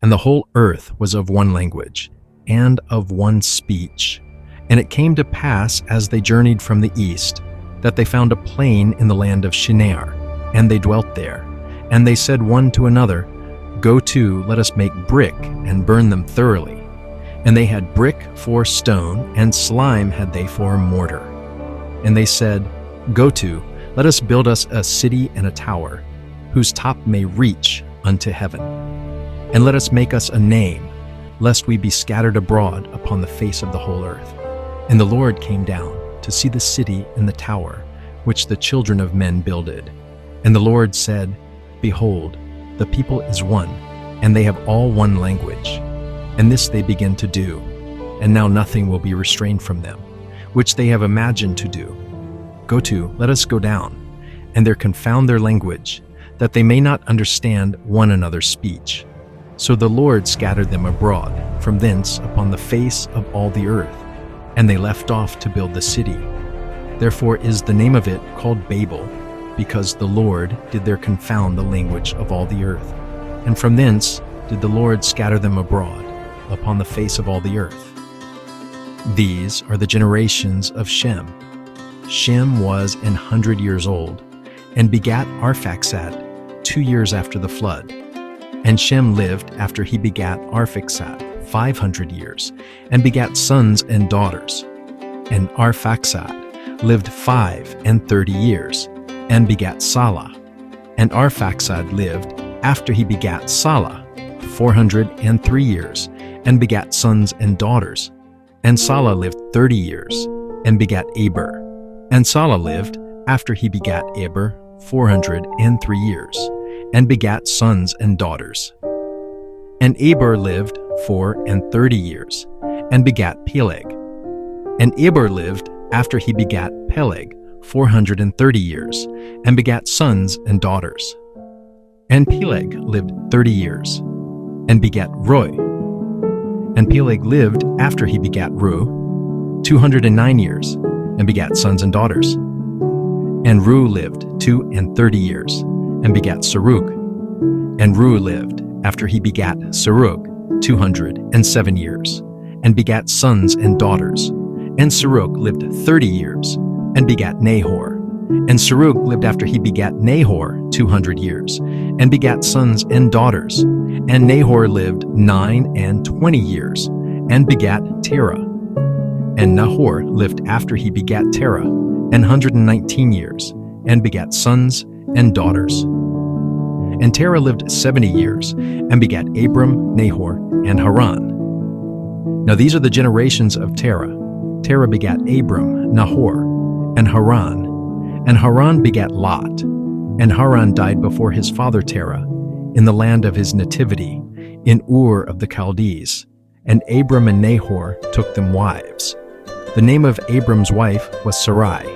And the whole earth was of one language, and of one speech. And it came to pass, as they journeyed from the east, that they found a plain in the land of Shinar, and they dwelt there. And they said one to another, Go to, let us make brick, and burn them thoroughly. And they had brick for stone, and slime had they for mortar. And they said, Go to, let us build us a city and a tower, whose top may reach unto heaven. And let us make us a name, lest we be scattered abroad upon the face of the whole earth. And the Lord came down to see the city and the tower, which the children of men builded. And the Lord said, Behold, the people is one, and they have all one language. And this they begin to do, and now nothing will be restrained from them, which they have imagined to do. Go to, let us go down, and there confound their language, that they may not understand one another's speech. So the Lord scattered them abroad from thence upon the face of all the earth, and they left off to build the city. Therefore is the name of it called Babel, because the Lord did there confound the language of all the earth. And from thence did the Lord scatter them abroad upon the face of all the earth. These are the generations of Shem. Shem was 100 years old, and begat Arphaxad 2 years after the flood. And Shem lived after he begat Arphaxad 500 years, and begat sons and daughters. And Arphaxad lived 35 years, and begat Salah. And Arphaxad lived after he begat Salah 403 years, and begat sons and daughters. And Salah lived 30 years, and begat Eber. And Salah lived after he begat Eber 403 years, and begat sons and daughters. And Eber lived 34 years, and begat Peleg. And Eber lived after he begat Peleg 430 years, and begat sons and daughters. And Peleg lived 30 years, and begat Reu. And Peleg lived after he begat Reu 209 years, and begat sons and daughters. And Reu lived 32 years, and begat Serug. And Reu lived after he begat Serug 207 years, and begat sons and daughters. And Serug lived 30 years, and begat Nahor. And Serug lived after he begat Nahor 200 years, and begat sons and daughters. And Nahor lived 29 years, and begat Terah. And Nahor lived after he begat Terah 119 years, and begat sons and daughters. And Terah lived 70 years, and begat Abram, Nahor, and Haran. Now these are the generations of Terah. Terah begat Abram, Nahor, and Haran. And Haran begat Lot. And Haran died before his father Terah, in the land of his nativity, in Ur of the Chaldees. And Abram and Nahor took them wives. The name of Abram's wife was Sarai,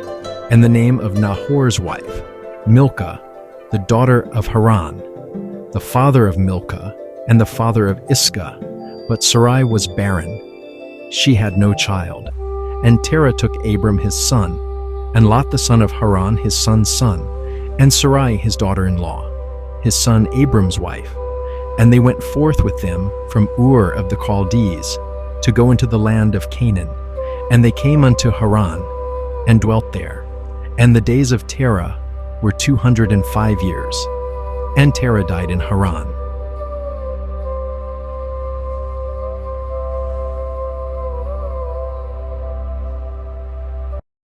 and the name of Nahor's wife, Milcah, the daughter of Haran, the father of Milcah, and the father of Iscah. But Sarai was barren. She had no child. And Terah took Abram his son, and Lot the son of Haran his son's son, and Sarai his daughter-in-law, his son Abram's wife. And they went forth with them from Ur of the Chaldees to go into the land of Canaan. And they came unto Haran, and dwelt there. And the days of Terah were 205 years. And Terah died in Haran.